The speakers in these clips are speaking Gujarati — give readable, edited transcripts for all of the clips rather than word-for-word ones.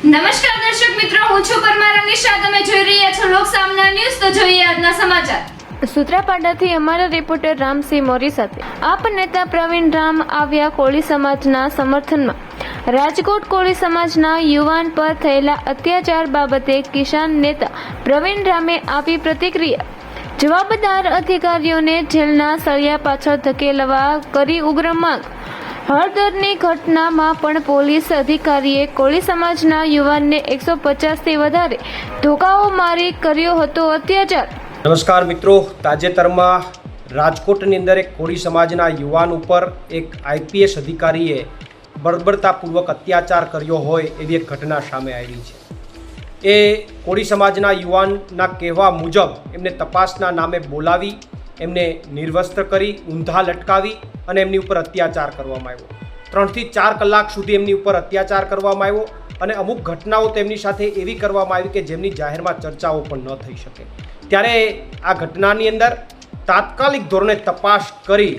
નમસ્કાર દર્શક મિત્રો, હું છું પરમાર અનિશા. તમે જોઈ રહ્યા છો લોક સામના ન્યૂઝ. તો જોઈએ આજના સમાચાર. સૂત્રાપાડાથી અમારા રિપોર્ટર રામસિંહ મોરી સાથે આપ નેતા પ્રવીણ રામ આવ્યા કોળી સમાજના સમર્થનમાં. રાજકોટ કોળી સમાજના યુવાન પર થયેલા અત્યાચાર બાબતે કિસાન નેતા પ્રવીણ રામે આપી પ્રતિક્રિયા. જવાબદાર અધિકારીઓને જેલના સળિયા પાછળ ધકેલવા કરી ઉગ્ર માંગ. હળદરની ઘટનામાં પણ પોલીસ અધિકારીએ કોળી સમાજના યુવાનને 150થી વધારે ધોકાઓ મારી કર્યો હતો અત્યાચાર. નમસ્કાર મિત્રો, તાજેતરમાં રાજકોટની અંદર એક કોળી સમાજના યુવાન ઉપર એક આઈપીએસ અધિકારીએ બર્બરતાપૂર્વક અત્યાચાર કર્યો હોય એવી એક ઘટના સામે આવી છે. એ કોળી સમાજના યુવાનના કહેવા મુજબ એમને તપાસના નામે બોલાવી, એમને નિર્વસ્ત્ર કરી, ઊંધા લટકાવી અને એમની ઉપર અત્યાચાર કરવામાં આવ્યો. 3 થી 4 કલાક સુધી એમની ઉપર અત્યાચાર કરવામાં આવ્યો અને અમુક ઘટનાઓ તેમની સાથે એવી કરવામાં આવી કે જેમની જાહેરમાં ચર્ચાઓ પણ ન થઈ શકે. ત્યારે આ ઘટનાની અંદર તાત્કાલિક ધોરણે તપાસ કરી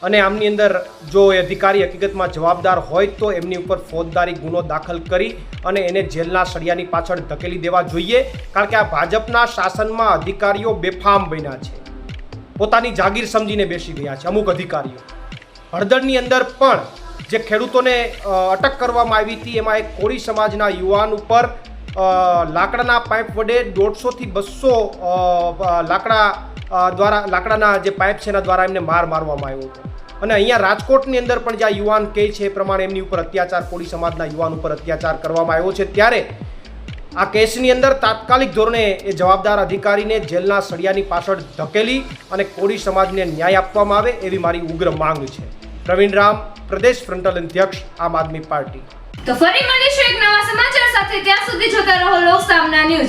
અને આમની અંદર જો એ અધિકારી હકીકતમાં જવાબદાર હોય તો એમની ઉપર ફોજદારી ગુનો દાખલ કરી અને એને જેલના સળિયાની પાછળ ધકેલી દેવા જોઈએ. કારણ કે આ ભાજપના શાસનમાં અધિકારીઓ બેફામ બન્યા છે, પોતાની જાગીર સમજીને બેસી ગયા છે. અમુક અધિકારીઓ હળદરની અંદર પણ જે ખેડૂતોને અટક કરવામાં આવી હતી એમાં એક કોળી સમાજના યુવાન ઉપર લાકડાના પાઇપ વડે 150થી 200 લાકડાના જે પાઇપ છે એના દ્વારા એમને મારવામાં આવ્યો હતો. અને અહીંયા રાજકોટની અંદર પણ જ્યાં યુવાન કહે છે એ પ્રમાણે એમની ઉપર અત્યાચાર, કોળી સમાજના યુવાન ઉપર અત્યાચાર કરવામાં આવ્યો છે. ત્યારે આ કેસની અંદર તાત્કાલિક ધોરણે એ જવાબદાર અધિકારીને જેલના સળિયાની પાછળ ધકેલી અને કોળી સમાજને ન્યાય આપવામાં આવે એવી મારી ઉગ્ર માંગ છે. પ્રવીણ રામ, પ્રદેશ ફ્રન્ટલ અધ્યક્ષ, આમ આદમી પાર્ટી. તો ફરી મળીશું એક નવા સમાચાર સાથે. ત્યાં સુધી જોતા રહો લોક સામના ન્યૂઝ.